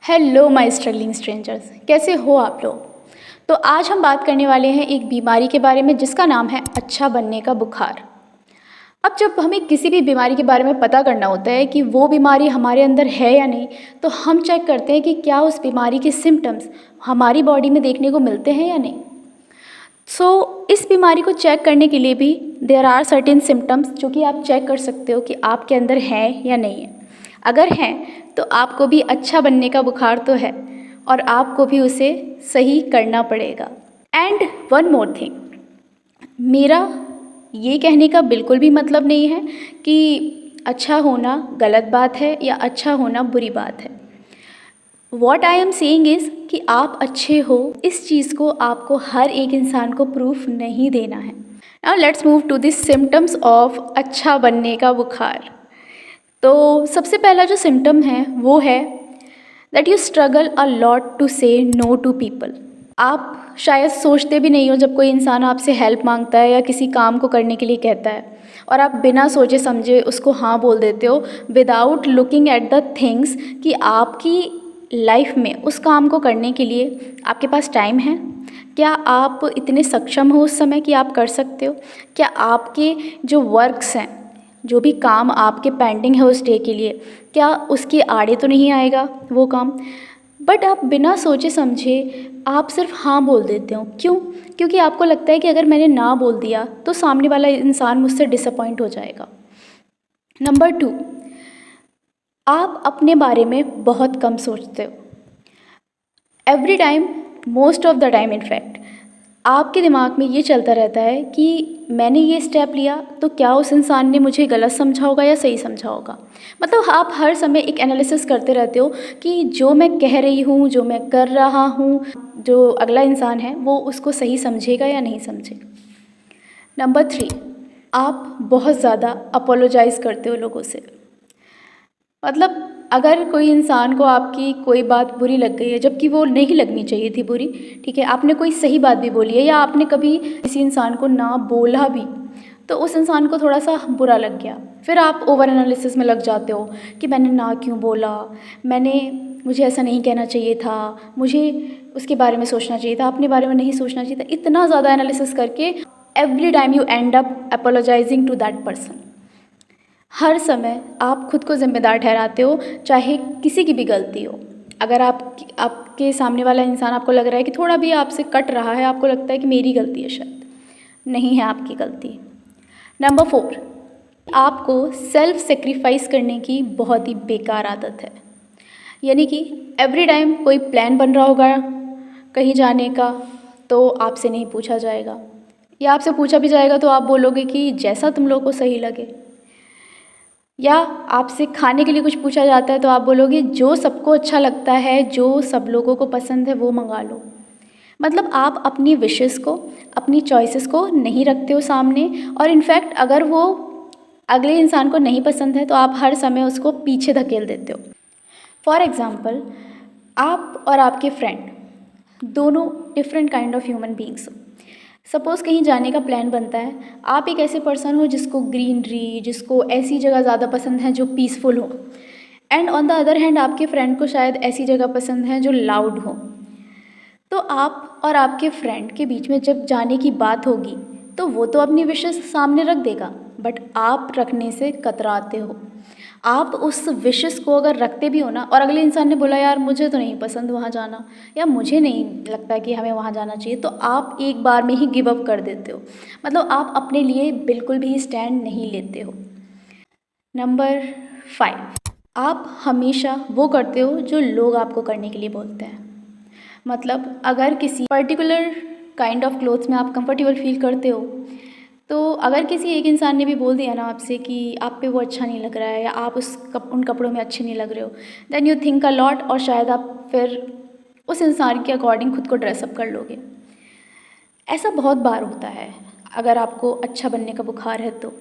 Hello my struggling strangers, कैसे हो आप लोग। तो आज हम बात करने वाले हैं एक बीमारी के बारे में जिसका नाम है अच्छा बनने का बुखार। अब जब हमें किसी भी बीमारी के बारे में पता करना होता है कि वो बीमारी हमारे अंदर है या नहीं, तो हम चेक करते हैं कि क्या उस बीमारी के सिम्टम्स हमारी बॉडी में देखने को मिलते हैं या नहीं। इस बीमारी को चेक करने के लिए भी देयर आर सर्टेन सिम्टम्स जो कि आप चेक कर सकते हो कि आपके अंदर है या नहीं है। अगर हैं तो आपको भी अच्छा बनने का बुखार तो है और आपको भी उसे सही करना पड़ेगा। एंड वन मोर थिंग, मेरा ये कहने का बिल्कुल भी मतलब नहीं है कि अच्छा होना गलत बात है या अच्छा होना बुरी बात है। What I am saying is कि आप अच्छे हो, इस चीज़ को आपको हर एक इंसान को प्रूफ नहीं देना है। Now let's move to this symptoms of अच्छा बनने का बुखार। तो सबसे पहला जो सिम्टम है वो है that you struggle a lot to say no to people. आप शायद सोचते भी नहीं हो जब कोई इंसान आपसे हेल्प मांगता है या किसी काम को करने के लिए कहता है और आप बिना सोचे समझे उसको हाँ बोल देते हो without looking at the things कि आपकी लाइफ में उस काम को करने के लिए आपके पास टाइम है, क्या आप इतने सक्षम हो उस समय कि आप कर सकते हो, क्या आपके जो वर्क्स हैं, जो भी काम आपके पेंडिंग है उस डे के लिए, क्या उसके आड़े तो नहीं आएगा वो काम। बट आप बिना सोचे समझे आप सिर्फ हाँ बोल देते हो। क्यों? क्योंकि आपको लगता है कि अगर मैंने ना बोल दिया तो सामने वाला इंसान मुझसे डिसअपॉइंट हो जाएगा। नंबर 2, आप अपने बारे में बहुत कम सोचते हो। Every time, most of the time in fact, आपके दिमाग में ये चलता रहता है कि मैंने ये स्टेप लिया तो क्या उस इंसान ने मुझे गलत समझा होगा या सही समझा होगा। मतलब आप हर समय एक एनालिसिस करते रहते हो कि जो मैं कह रही हूँ, जो मैं कर रहा हूँ, जो अगला इंसान है वो उसको सही समझेगा या नहीं समझेगा। नंबर 3, आप बहुत ज़्यादा अपोलोजाइज़ करते हो लोगों से। मतलब अगर कोई इंसान को आपकी कोई बात बुरी लग गई है जबकि वो नहीं लगनी चाहिए थी बुरी, ठीक है, आपने कोई सही बात भी बोली है या आपने कभी किसी इंसान को ना बोला भी तो उस इंसान को थोड़ा सा बुरा लग गया, फिर आप ओवर एनालिसिस में लग जाते हो कि मैंने ना क्यों बोला, मुझे ऐसा नहीं कहना चाहिए था, मुझे उसके बारे में सोचना चाहिए था, अपने बारे में नहीं सोचना चाहिए था। इतना ज़्यादा एनालिसिस करके every time you end up apologising to that person. हर समय आप खुद को ज़िम्मेदार ठहराते हो चाहे किसी की भी गलती हो। अगर आपके सामने वाला इंसान आपको लग रहा है कि थोड़ा भी आपसे कट रहा है, आपको लगता है कि मेरी गलती है, शायद नहीं है आपकी गलती। नंबर 4, आपको सेल्फ सेक्रीफाइस करने की बहुत ही बेकार आदत है। यानी कि एवरी टाइम कोई प्लान बन रहा होगा कहीं जाने का तो आपसे नहीं पूछा जाएगा, या आपसे पूछा भी जाएगा तो आप बोलोगे कि जैसा तुम लोगों को सही लगे, या आपसे खाने के लिए कुछ पूछा जाता है तो आप बोलोगे जो सबको अच्छा लगता है, जो सब लोगों को पसंद है वो मंगा लो। मतलब आप अपनी विशेस को, अपनी चॉइसेस को नहीं रखते हो सामने, और इनफैक्ट अगर वो अगले इंसान को नहीं पसंद है तो आप हर समय उसको पीछे धकेल देते हो। फॉर एग्ज़ाम्पल, आप और आपके फ्रेंड दोनों different kind of human beings हो। सपोज़ कहीं जाने का प्लान बनता है, आप एक ऐसे पर्सन हो जिसको ग्रीनरी, जिसको ऐसी जगह ज़्यादा पसंद है जो पीसफुल हो, and on the other hand आपके फ्रेंड को शायद ऐसी जगह पसंद है जो लाउड हो। तो आप और आपके फ्रेंड के बीच में जब जाने की बात होगी तो वो तो अपनी विशेस सामने रख देगा, बट आप रखने से कतराते हो। आप उस विशेस को अगर रखते भी हो ना और अगले इंसान ने बोला यार मुझे तो नहीं पसंद वहाँ जाना, या मुझे नहीं लगता कि हमें वहाँ जाना चाहिए, तो आप एक बार में ही गिव अप कर देते हो। मतलब आप अपने लिए बिल्कुल भी स्टैंड नहीं लेते हो। नंबर 5, आप हमेशा वो करते हो जो लोग आपको करने के लिए बोलते हैं। मतलब अगर किसी पर्टिकुलर काइंड ऑफ क्लोथ्स में आप कंफर्टेबल फील करते हो, तो अगर किसी एक इंसान ने भी बोल दिया ना आपसे कि आप पे वो अच्छा नहीं लग रहा है या आप उन कपड़ों में अच्छे नहीं लग रहे हो, then you think a lot और शायद आप फिर उस इंसान के अकॉर्डिंग खुद को ड्रेसअप कर लोगे। ऐसा बहुत बार होता है। अगर आपको अच्छा बनने का बुखार है तो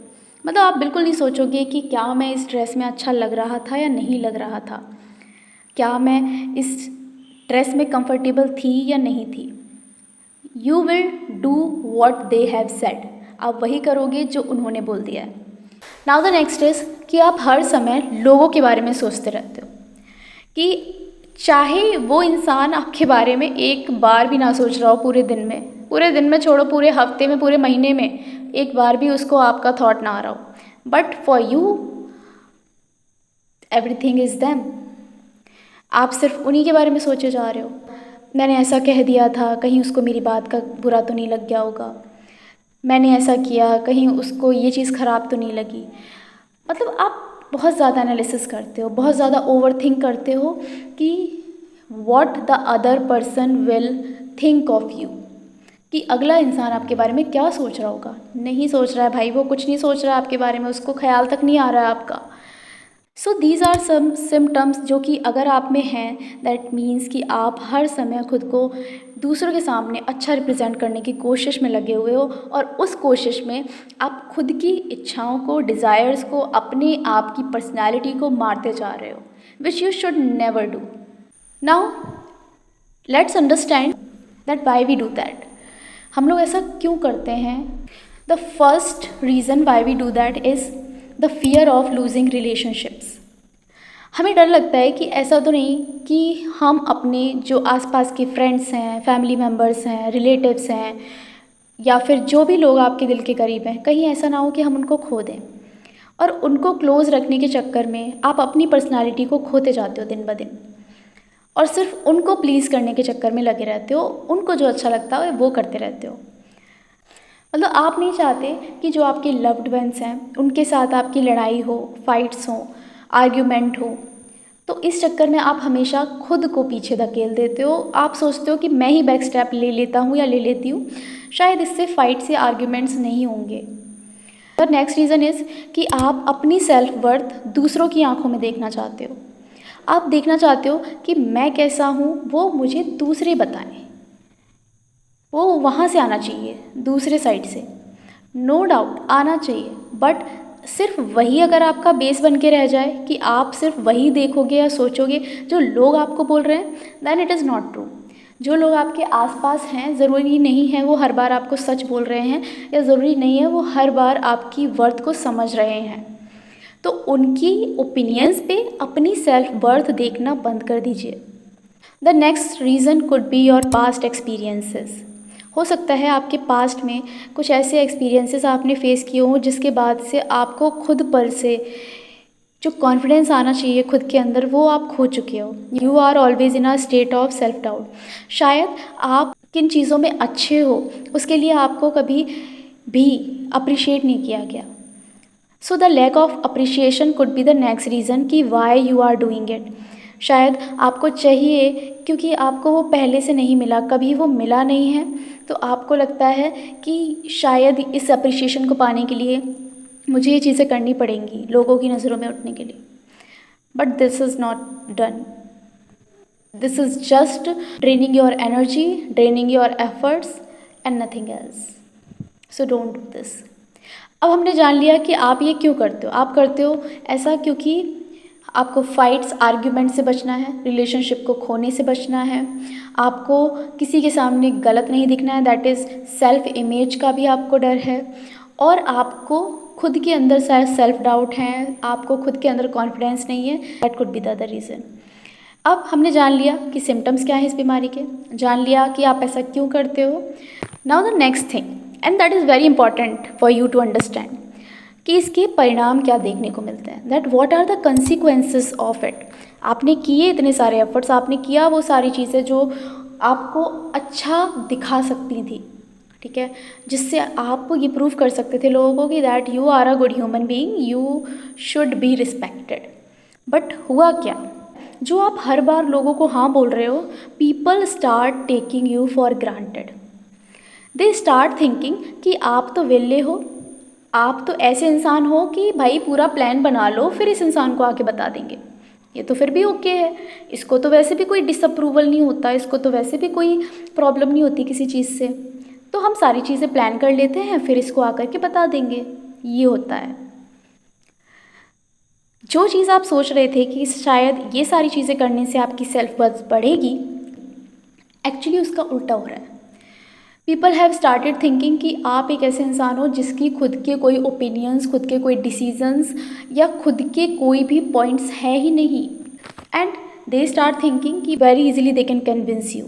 मतलब आप बिल्कुल नहीं सोचोगे कि क्या मैं इस ड्रेस में अच्छा लग रहा था या नहीं लग रहा था, क्या मैं इस ड्रेस में कंफर्टेबल थी या नहीं थी। You will do what they have said, आप वही करोगे जो उन्होंने बोल दिया है। नाउ द नेक्स्ट इज़ कि आप हर समय लोगों के बारे में सोचते रहते हो कि चाहे वो इंसान आपके बारे में एक बार भी ना सोच रहा हो पूरे दिन में छोड़ो, पूरे हफ्ते में, पूरे महीने में एक बार भी उसको आपका थॉट ना आ रहा हो, but for you everything is them. आप सिर्फ उन्हीं के बारे में सोचे जा रहे हो। मैंने ऐसा कह दिया था, कहीं उसको मेरी बात का बुरा तो नहीं लग गया होगा, मैंने ऐसा किया, कहीं उसको ये चीज़ ख़राब तो नहीं लगी। मतलब आप बहुत ज़्यादा एनालिसिस करते हो, बहुत ज़्यादा ओवर थिंक करते हो कि what the other person will think of you, कि अगला इंसान आपके बारे में क्या सोच रहा होगा। नहीं सोच रहा है भाई, वो कुछ नहीं सोच रहा है आपके बारे में, उसको ख्याल तक नहीं आ रहा है आपका। So these are some symptoms जो कि अगर आप में हैं, दैट मीन्स कि आप हर समय खुद को दूसरों के सामने अच्छा रिप्रेजेंट करने की कोशिश में लगे हुए हो, और उस कोशिश में आप खुद की इच्छाओं को, डिज़ायर्स को, अपने आप की पर्सनैलिटी को मारते जा रहे हो, which you should never do. Now let's understand that why we do that. हम लोग ऐसा क्यों करते हैं? The first reason why we do that is the fear of losing relationships. हमें डर लगता है कि ऐसा तो नहीं कि हम अपने जो आसपास के फ्रेंड्स हैं, फैमिली मेम्बर्स हैं, रिलेटिव्स हैं, या फिर जो भी लोग आपके दिल के करीब हैं, कहीं ऐसा ना हो कि हम उनको खो दें, और उनको क्लोज़ रखने के चक्कर में आप अपनी पर्सनालिटी को खोते जाते हो दिन ब दिन, और सिर्फ उनको प्लीज़ करने के चक्कर में लगे रहते हो, उनको जो अच्छा लगता है वो करते रहते हो। मतलब आप नहीं चाहते कि जो आपके लव्ड वंस हैं उनके साथ आपकी लड़ाई हो, फाइट्स हो, आर्ग्यूमेंट हो, तो इस चक्कर में आप हमेशा खुद को पीछे धकेल देते हो। आप सोचते हो कि मैं ही बैक स्टेप ले लेता हूँ या ले लेती हूँ, शायद इससे फाइट्स या आर्ग्यूमेंट्स नहीं होंगे। द नेक्स्ट रीज़न इज़ कि आप अपनी सेल्फ वर्थ दूसरों की आंखों में देखना चाहते हो। आप देखना चाहते हो कि मैं कैसा हूँ वो मुझे दूसरे बताएं, वो वहाँ से आना चाहिए, दूसरे साइड से, नो डाउट आना चाहिए, बट सिर्फ वही अगर आपका बेस बन के रह जाए कि आप सिर्फ वही देखोगे या सोचोगे जो लोग आपको बोल रहे हैं, then it is not true. जो लोग आपके आसपास हैं, ज़रूरी नहीं है वो हर बार आपको सच बोल रहे हैं, या ज़रूरी नहीं है वो हर बार आपकी वर्थ को समझ रहे हैं। तो उनकी ओपिनियंस पे अपनी सेल्फ वर्थ देखना बंद कर दीजिए। The next reason could be your past experiences. हो सकता है आपके पास्ट में कुछ ऐसे एक्सपीरियंसेस आपने फेस किए हों जिसके बाद से आपको खुद पर से जो कॉन्फिडेंस आना चाहिए खुद के अंदर वो आप खो चुके हो। You are always in a state of self doubt. शायद आप किन चीज़ों में अच्छे हो उसके लिए आपको कभी भी अप्रिशिएट नहीं किया गया। So the lack of appreciation could be the next reason कि why you are doing it. शायद आपको चाहिए क्योंकि आपको वो पहले से नहीं मिला, कभी वो मिला नहीं है, तो आपको लगता है कि शायद इस अप्रिशिएशन को पाने के लिए मुझे ये चीज़ें करनी पड़ेंगी लोगों की नज़रों में उठने के लिए। But this is not done. This is just draining your energy, draining your efforts and nothing else. So don't do this. अब हमने जान लिया कि आप ये क्यों करते हो। आप करते हो ऐसा क्योंकि आपको फाइट्स, आर्ग्यूमेंट से बचना है, रिलेशनशिप को खोने से बचना है, आपको किसी के सामने गलत नहीं दिखना है, दैट इज़ सेल्फ इमेज का भी आपको डर है, और आपको खुद के अंदर शायद सेल्फ डाउट है, आपको खुद के अंदर कॉन्फिडेंस नहीं है। That could be the other reason. अब हमने जान लिया कि सिम्टम्स क्या हैं इस बीमारी के, जान लिया कि आप ऐसा क्यों करते हो। Now the next thing, and that is very important for you to understand, कि इसके परिणाम क्या देखने को मिलते हैं। That what are the consequences of it. आपने किए इतने सारे एफर्ट्स, आपने किया वो सारी चीज़ें जो आपको अच्छा दिखा सकती थी, ठीक है, जिससे आप ये प्रूव कर सकते थे लोगों को कि that you are a good human being, you should be respected. But हुआ क्या? जो आप हर बार लोगों को हाँ बोल रहे हो, people start taking you for granted. They start thinking कि आप तो वेले हो, आप तो ऐसे इंसान हो कि भाई पूरा प्लान बना लो फिर इस इंसान को आके बता देंगे, ये तो फिर भी ओके है, इसको तो वैसे भी कोई डिसअप्रूवल नहीं होता, इसको तो वैसे भी कोई प्रॉब्लम नहीं होती किसी चीज़ से, तो हम सारी चीज़ें प्लान कर लेते हैं फिर इसको आकर के बता देंगे। ये होता है। जो चीज़ आप सोच रहे थे कि शायद ये सारी चीज़ें करने से आपकी सेल्फ वर्थ बढ़ेगी, एक्चुअली उसका उल्टा हो रहा है। पीपल हैव स्टार्टेड थिंकिंग कि आप एक ऐसे इंसान हो जिसकी खुद के कोई ओपिनियंस, खुद के कोई डिसीजंस या खुद के कोई भी पॉइंट्स है ही नहीं, एंड दे स्टार्ट थिंकिंग कि very easily they can convince you.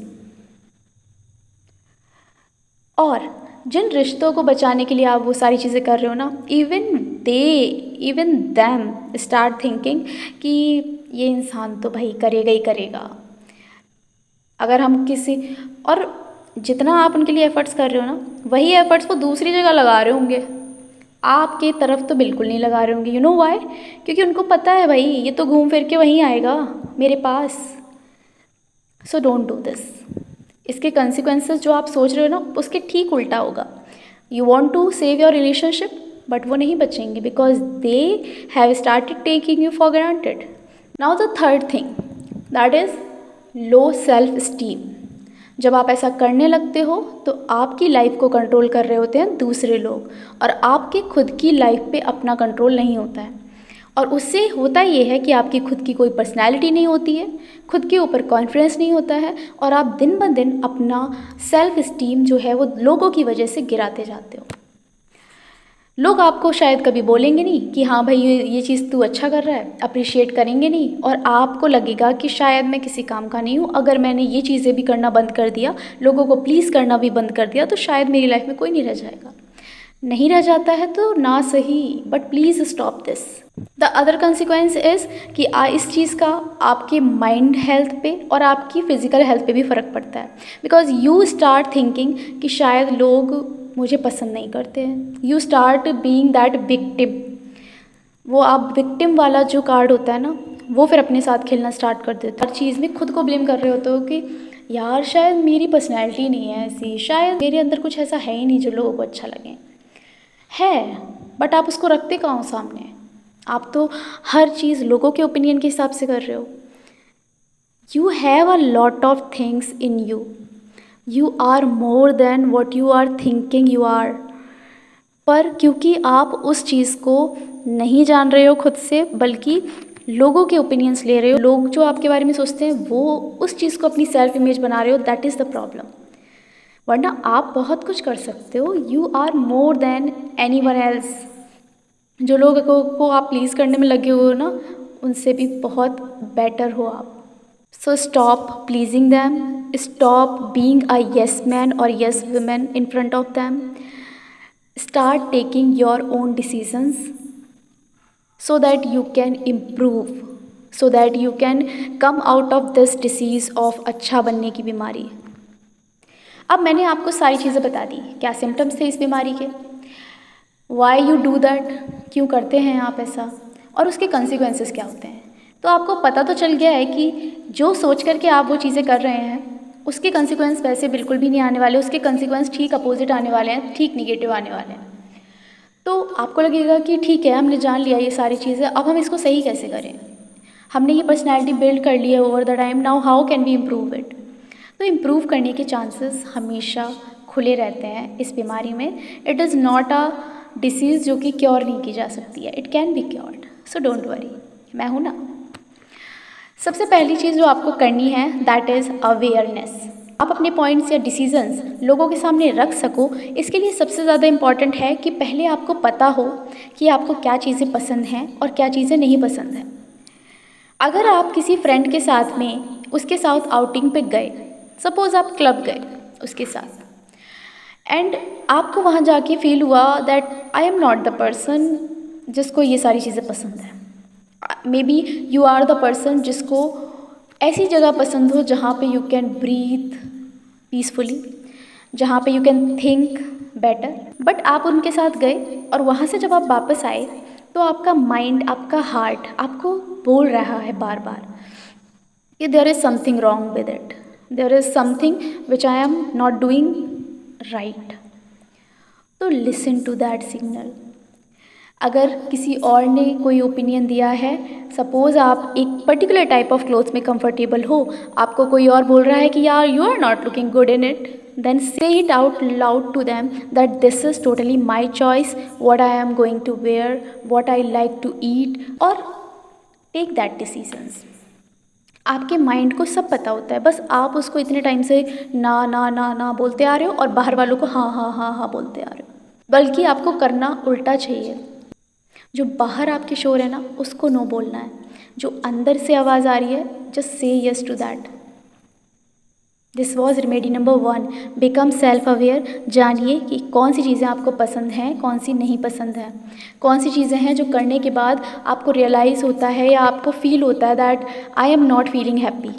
और जिन रिश्तों को बचाने के लिए आप वो सारी चीज़ें कर रहे हो ना, इवन देम स्टार्ट थिंकिंग कि ये इंसान तो भाई करेगा ही करेगा। अगर हम किसी और जितना आप उनके लिए एफ़र्ट्स कर रहे हो ना, वही एफ़र्ट्स वो दूसरी जगह लगा रहे होंगे, आपके तरफ तो बिल्कुल नहीं लगा रहे होंगे। You know why? क्योंकि उनको पता है भाई ये तो घूम फिर के वहीं आएगा मेरे पास। So don't do this. इसके कंसिक्वेंसेस जो आप सोच रहे हो ना, उसके ठीक उल्टा होगा। You want to save your relationship, but वो नहीं बचेंगे because they have started taking you for granted. Now the third thing, that is low self esteem. जब आप ऐसा करने लगते हो तो आपकी लाइफ को कंट्रोल कर रहे होते हैं दूसरे लोग, और आपके खुद की लाइफ पे अपना कंट्रोल नहीं होता है। और उससे होता ये है कि आपकी खुद की कोई पर्सनैलिटी नहीं होती है, खुद के ऊपर कॉन्फिडेंस नहीं होता है, और आप दिन ब दिन अपना सेल्फ इस्टीम जो है वो लोगों की वजह से गिराते जाते हो। लोग आपको शायद कभी बोलेंगे नहीं कि हाँ भाई ये चीज़ तू अच्छा कर रहा है, अप्रिशिएट करेंगे नहीं, और आपको लगेगा कि शायद मैं किसी काम का नहीं हूँ। अगर मैंने ये चीज़ें भी करना बंद कर दिया, लोगों को प्लीज़ करना भी बंद कर दिया, तो शायद मेरी लाइफ में कोई नहीं रह जाएगा। नहीं रह जाता है तो ना सही, but please stop this. The other consequence is कि इस चीज़ का आपके माइंड हेल्थ पे और आपकी फ़िज़िकल हेल्थ पे भी फ़र्क पड़ता है। बिकॉज यू स्टार्ट थिंकिंग कि शायद लोग मुझे पसंद नहीं करते हैं। You start being that victim. वो आप विक्टिम वाला जो कार्ड होता है ना, वो फिर अपने साथ खेलना स्टार्ट कर देते हो। हर चीज़ में खुद को ब्लेम कर रहे होते हो कि यार शायद मेरी पर्सनैलिटी नहीं है ऐसी, शायद मेरे अंदर कुछ ऐसा है ही नहीं जो लोगों को अच्छा लगे। है, बट आप उसको रखते कहाँ हो सामने? आप तो हर चीज़ लोगों के ओपिनियन के हिसाब से कर रहे हो। You have a lot of things in you. You are more than what you are thinking you are. पर क्योंकि आप उस चीज़ को नहीं जान रहे हो खुद से, बल्कि लोगों के ओपिनियंस ले रहे हो, लोग जो आपके बारे में सोचते हैं वो उस चीज़ को अपनी सेल्फ इमेज बना रहे हो, दैट इज़ द प्रॉब्लम। वरना आप बहुत कुछ कर सकते हो। You are more than anyone else. जो लोगों को आप प्लीज़ करने में लगे हो ना, उनसे भी बहुत बेटर हो आप। So stop pleasing them, stop being a yes man और yes women in front of them. Start taking your own decisions so that you can improve, so that you can come out of this disease of अच्छा बनने की बीमारी। अब मैंने आपको सारी चीज़ें बता दी, क्या सिम्टम्स थे इस बीमारी के, वाई यू डू दैट, क्यों करते हैं आप ऐसा, और उसके कंसिक्वेंसेस क्या होते हैं। तो आपको पता तो चल गया है कि जो सोच करके आप वो चीज़ें कर रहे हैं उसके कंसिक्वेंस वैसे बिल्कुल भी नहीं आने वाले, उसके कंसिक्वेंस ठीक अपोजिट आने वाले हैं, ठीक निगेटिव आने वाले हैं। तो आपको लगेगा कि ठीक है, हमने जान लिया ये सारी चीज़ें, अब हम इसको सही कैसे करें। हमने ये पर्सनैलिटी बिल्ड कर ली है over the time, now how can we improve it. तो इम्प्रूव करने के चांसेस हमेशा खुले रहते हैं इस बीमारी में। It is not a disease जो कि क्योर नहीं की जा सकती है, it can be cured, so don't worry, मैं हूँ ना। सबसे पहली चीज़ जो आपको करनी है दैट इज़ अवेयरनेस। आप अपने पॉइंट्स या डिसीजंस लोगों के सामने रख सको, इसके लिए सबसे ज़्यादा इम्पॉर्टेंट है कि पहले आपको पता हो कि आपको क्या चीज़ें पसंद हैं और क्या चीज़ें नहीं पसंद हैं। अगर आप किसी फ्रेंड के साथ में उसके साथ आउटिंग पे गए, सपोज़ आप क्लब गए उसके साथ, एंड आपको वहाँ जाके फील हुआ that I am not the person जिसको ये सारी चीज़ें पसंद है। Maybe you are the person जिसको ऐसी जगह पसंद हो जहाँ पे यू कैन ब्रीथ पीसफुली, जहाँ पे you can think better, but आप उनके साथ गए और वहाँ से जब आप वापस आए तो आपका माइंड, आपका हार्ट आपको बोल रहा है बार बार कि there is something wrong with it, there is something which I am not doing right. तो लिसन टू दैट सिग्नल। अगर किसी और ने कोई ओपिनियन दिया है, सपोज़ आप एक पर्टिकुलर टाइप ऑफ क्लोथ्स में कंफर्टेबल हो, आपको कोई और बोल रहा है कि यार you are not looking good in it, then say it out loud to them that this is totally my choice, what I am going to wear, what I like to eat, और take that decisions. आपके mind को सब पता होता है, बस आप उसको इतने टाइम से ना ना ना ना बोलते आ रहे हो और बाहर वालों को हाँ हाँ हाँ हाँ बोलते आ रहे हो। बल्कि आपको करना उल्टा चाहिए, जो बाहर आपके शोर है ना उसको नो बोलना है, जो अंदर से आवाज़ आ रही है, just say yes to that. This was remedy number 1, become self aware. जानिए कि कौन सी चीज़ें आपको पसंद हैं, कौन सी नहीं पसंद हैं, कौन सी चीज़ें हैं जो करने के बाद आपको रियलाइज़ होता है या आपको फील होता है that I am not feeling happy.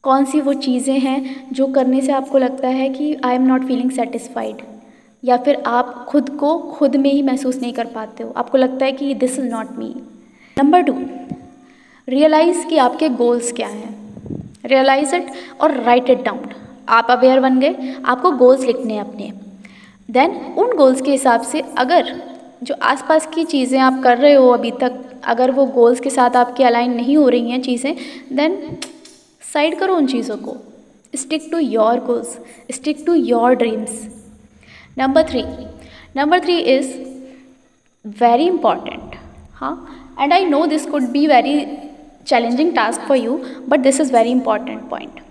कौन सी वो चीज़ें हैं जो करने से आपको लगता है कि आई एम नॉट फीलिंग सेटिस्फाइड, या फिर आप खुद को खुद में ही महसूस नहीं कर पाते हो, आपको लगता है कि this is not me. Number 2, realize कि आपके गोल्स क्या हैं। रियलाइज़ इट और राइट इट डाउन। आप अवेयर बन गए, आपको गोल्स लिखने हैं अपने। देन उन गोल्स के हिसाब से अगर जो आसपास की चीज़ें आप कर रहे हो अभी तक, अगर वो गोल्स के साथ आपकी अलाइन नहीं हो रही हैं चीज़ें, देन साइड करो उन चीज़ों को। Stick to your goals, stick to your dreams. Number three is very important, हाँ, and I know this could be very challenging task for you, but this is very important point,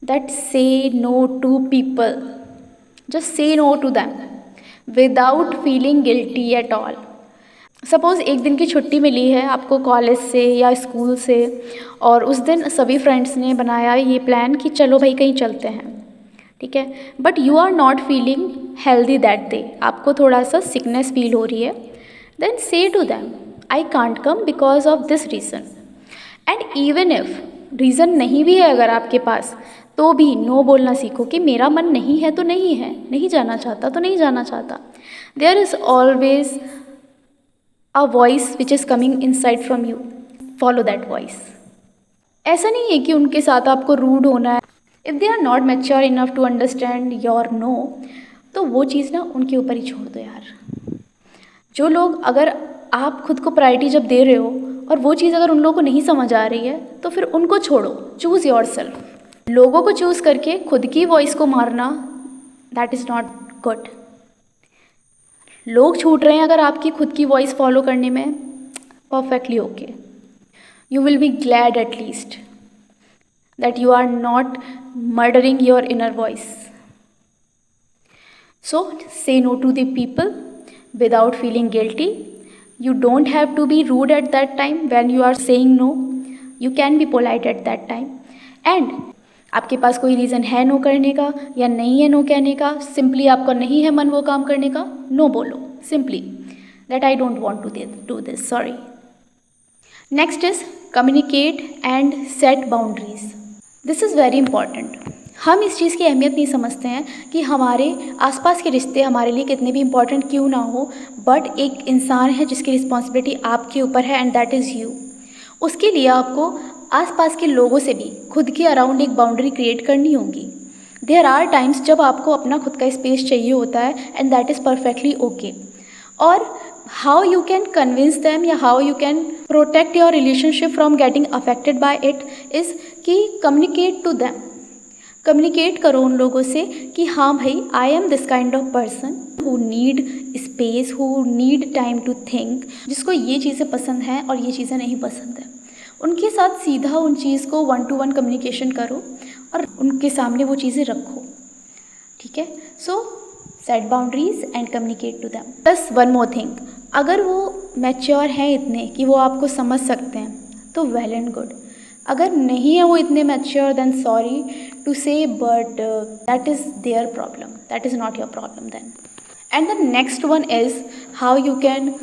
that say no to people. Just say no to them without feeling guilty at all. Suppose एक दिन की छुट्टी मिली है आपको college से या school से, और उस दिन सभी फ्रेंड्स ने बनाया ये प्लान कि चलो भाई कहीं चलते हैं, ठीक है, but you are not feeling healthy that day, आपको थोड़ा सा सिकनेस फील हो रही है, then say to them I can't come because of this reason. And even if reason नहीं भी है अगर आपके पास, तो भी नो बोलना सीखो कि मेरा मन नहीं है तो नहीं है, नहीं जाना चाहता तो नहीं जाना चाहता। There is always a voice which is coming inside from you, follow that voice. ऐसा नहीं है कि उनके साथ आपको रूड होना है। If they are not mature enough to understand your no, तो वो चीज़ ना उनके ऊपर ही छोड़ दो यार। जो लोग, अगर आप खुद को प्रायोरिटी जब दे रहे हो और वो चीज़ अगर उन लोगों को नहीं समझ आ रही है, तो फिर उनको छोड़ो। Choose your self. लोगों को चूज़ करके खुद की वॉइस को मारना, दैट इज़ नॉट गुड। लोग छूट रहे हैं अगर आपकी खुद की वॉइस फॉलो करने में, perfectly okay. You will be glad at least that you are not murdering your inner voice. So say no to the people without feeling guilty. You don't have to be rude at that time when you are saying no. You can be polite at that time. And आपके पास कोई reason है no करने का या नहीं है no कहने का, सिंपली आपका नहीं है मन वो काम करने का, नो बोलो simply that I don't want to do this, sorry. Next is communicate and set boundaries. This is very important. हम इस चीज़ की अहमियत नहीं समझते हैं कि हमारे आसपास के रिश्ते हमारे लिए कितने भी इम्पॉर्टेंट क्यों ना हो, बट एक इंसान है जिसकी रिस्पॉन्सिबिलिटी आपके ऊपर है, एंड दैट इज़ यू। उसके लिए आपको आसपास के लोगों से भी खुद के अराउंड एक बाउंड्री क्रिएट करनी होगी। देयर आर टाइम्स जब आपको अपना खुद का स्पेस चाहिए होता है, and that is perfectly okay. और how you can convince them या how you can protect your relationship from getting affected by it is कि कम्युनिकेट टू दैम। कम्युनिकेट करो उन लोगों से कि हाँ भाई, I am this kind of person who need space, who need time to think, जिसको ये चीज़ें पसंद हैं और ये चीज़ें नहीं पसंद हैं। उनके साथ सीधा उन चीज़ को 1-to-1 कम्युनिकेशन करो और उनके सामने वो चीज़ें रखो, ठीक है। So set boundaries and communicate to them. Plus one more thing, अगर वो मैच्योर हैं इतने कि वो आपको समझ सकते हैं तो वेल एंड गुड। अगर नहीं है वो इतने mature, then sorry to say, but that is their problem, that is not your problem then. And the next one is how you can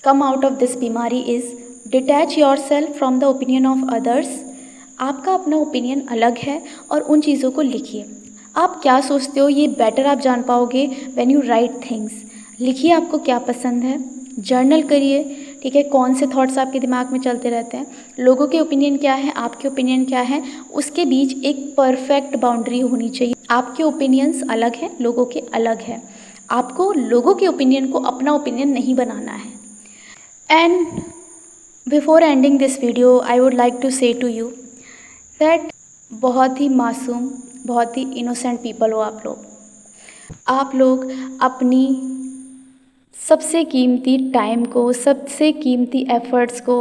come out of this बीमारी is detach yourself from the opinion of others. आपका अपना opinion अलग है और उन चीज़ों को लिखिए। आप क्या सोचते हो ये बेटर आप जान पाओगे व्हेन यू राइट थिंग्स। लिखिए आपको क्या पसंद है, जर्नल करिए, ठीक है, कौन से थॉट्स आपके दिमाग में चलते रहते हैं, लोगों के ओपिनियन क्या है, आपके ओपिनियन क्या है, उसके बीच एक परफेक्ट बाउंड्री होनी चाहिए। आपके ओपिनियंस अलग हैं, लोगों के अलग है। आपको लोगों के ओपिनियन को अपना ओपिनियन नहीं बनाना है। And before ending this video I would like to say to you that बहुत ही मासूम, बहुत ही इनोसेंट पीपल हो आप लोग। आप लोग अपनी सबसे कीमती टाइम को, सबसे कीमती एफ़र्ट्स को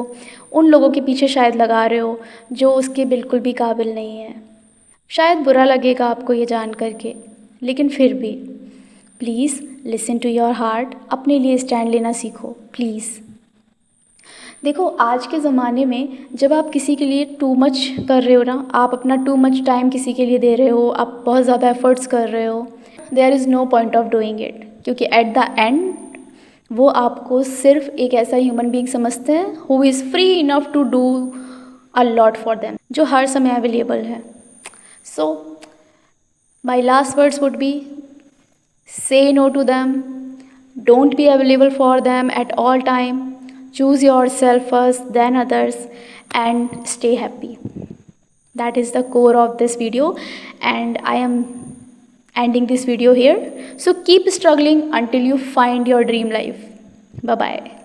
उन लोगों के पीछे शायद लगा रहे हो जो उसके बिल्कुल भी काबिल नहीं है। शायद बुरा लगेगा आपको ये जान करके, लेकिन फिर भी please listen to your heart, अपने लिए स्टैंड लेना सीखो प्लीज़। देखो, आज के ज़माने में जब आप किसी के लिए टू मच कर रहे हो ना, आप अपना टू मच टाइम किसी के लिए दे रहे हो, आप बहुत ज़्यादा एफर्ट्स कर रहे हो, there is no point of doing it, क्योंकि एट द एंड वो आपको सिर्फ एक ऐसा ह्यूमन बीइंग समझते हैं who is free enough to do a lot for them, जो हर समय अवेलेबल है। So my last words would be, say no to them, don't be available for them at all time, choose yourself first then others, and stay happy. That is the core of this video, and I am ending this video here. So keep struggling until you find your dream life. Bye bye.